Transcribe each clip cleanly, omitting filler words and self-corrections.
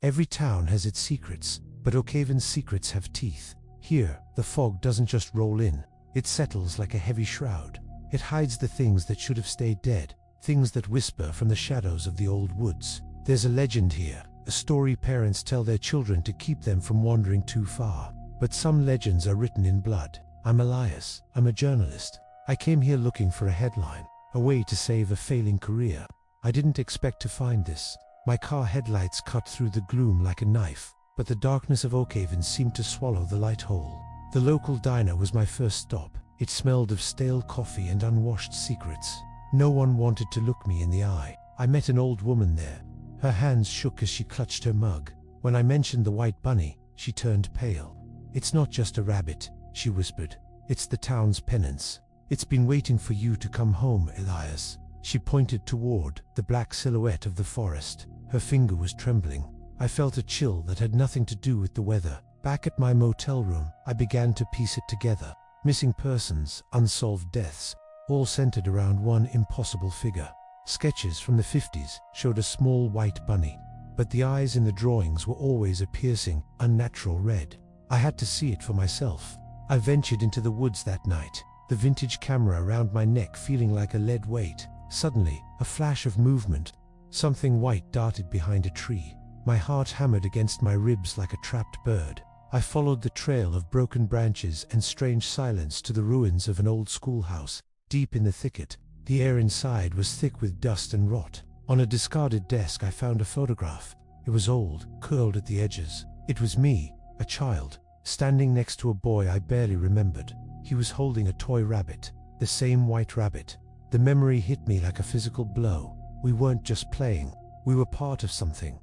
Every town has its secrets, but Oakhaven's secrets have teeth. Here, the fog doesn't just roll in, it settles like a heavy shroud. It hides the things that should have stayed dead, things that whisper from the shadows of the old woods. There's a legend here, a story parents tell their children to keep them from wandering too far. But some legends are written in blood. I'm Elias, I'm a journalist. I came here looking for a headline, a way to save a failing career. I didn't expect to find this. My car headlights cut through the gloom like a knife, but the darkness of Oakhaven seemed to swallow the light whole. The local diner was my first stop. It smelled of stale coffee and unwashed secrets. No one wanted to look me in the eye. I met an old woman there. Her hands shook as she clutched her mug. When I mentioned the white bunny, she turned pale. "It's not just a rabbit," she whispered. "It's the town's penance. It's been waiting for you to come home, Elias." She pointed toward the black silhouette of the forest. Her finger was trembling. I felt a chill that had nothing to do with the weather. Back at my motel room, I began to piece it together. Missing persons, unsolved deaths, all centered around one impossible figure. Sketches from the 50s showed a small white bunny, but the eyes in the drawings were always a piercing, unnatural red. I had to see it for myself. I ventured into the woods that night, the vintage camera around my neck feeling like a lead weight. Suddenly, a flash of movement. Something white darted behind a tree. My heart hammered against my ribs like a trapped bird. I followed the trail of broken branches and strange silence to the ruins of an old schoolhouse. Deep in the thicket, the air inside was thick with dust and rot. On a discarded desk I found a photograph. It was old, curled at the edges. It was me, a child, standing next to a boy I barely remembered. He was holding a toy rabbit, the same white rabbit. The memory hit me like a physical blow. We weren't just playing. We were part of something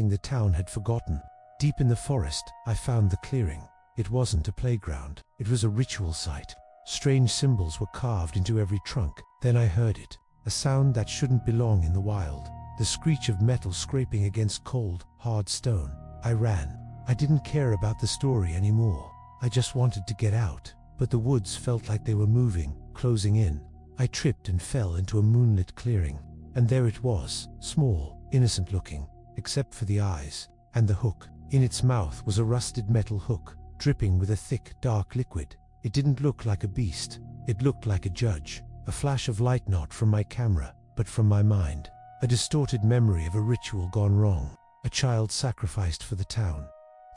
the town had forgotten. Deep in the forest, I found the clearing. It wasn't a playground. It was a ritual site. Strange symbols were carved into every trunk. Then I heard it, a sound that shouldn't belong in the wild. The screech of metal scraping against cold, hard stone. I ran. I didn't care about the story anymore. I just wanted to get out. But the woods felt like they were moving, closing in. I tripped and fell into a moonlit clearing. And there it was, small, innocent looking, except for the eyes, and the hook. In its mouth was a rusted metal hook, dripping with a thick, dark liquid. It didn't look like a beast. It looked like a judge. A flash of light not from my camera, but from my mind. A distorted memory of a ritual gone wrong. A child sacrificed for the town.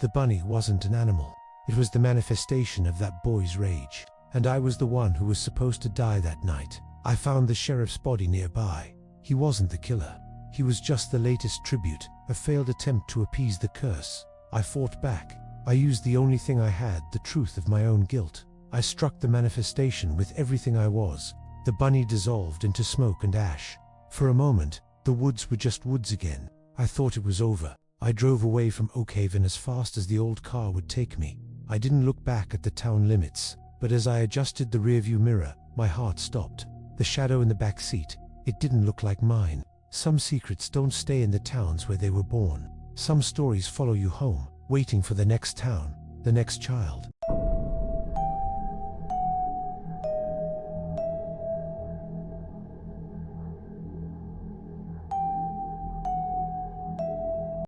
The bunny wasn't an animal. It was the manifestation of that boy's rage. And I was the one who was supposed to die that night. I found the sheriff's body nearby. He wasn't the killer. He was just the latest tribute, a failed attempt to appease the curse. I fought back. I used the only thing I had, the truth of my own guilt. I struck the manifestation with everything I was. The bunny dissolved into smoke and ash. For a moment, the woods were just woods again. I thought it was over. I drove away from Oakhaven as fast as the old car would take me. I didn't look back at the town limits, but as I adjusted the rearview mirror, my heart stopped. The shadow in the back seat, it didn't look like mine. Some secrets don't stay in the towns where they were born. Some stories follow you home, waiting for the next town, the next child.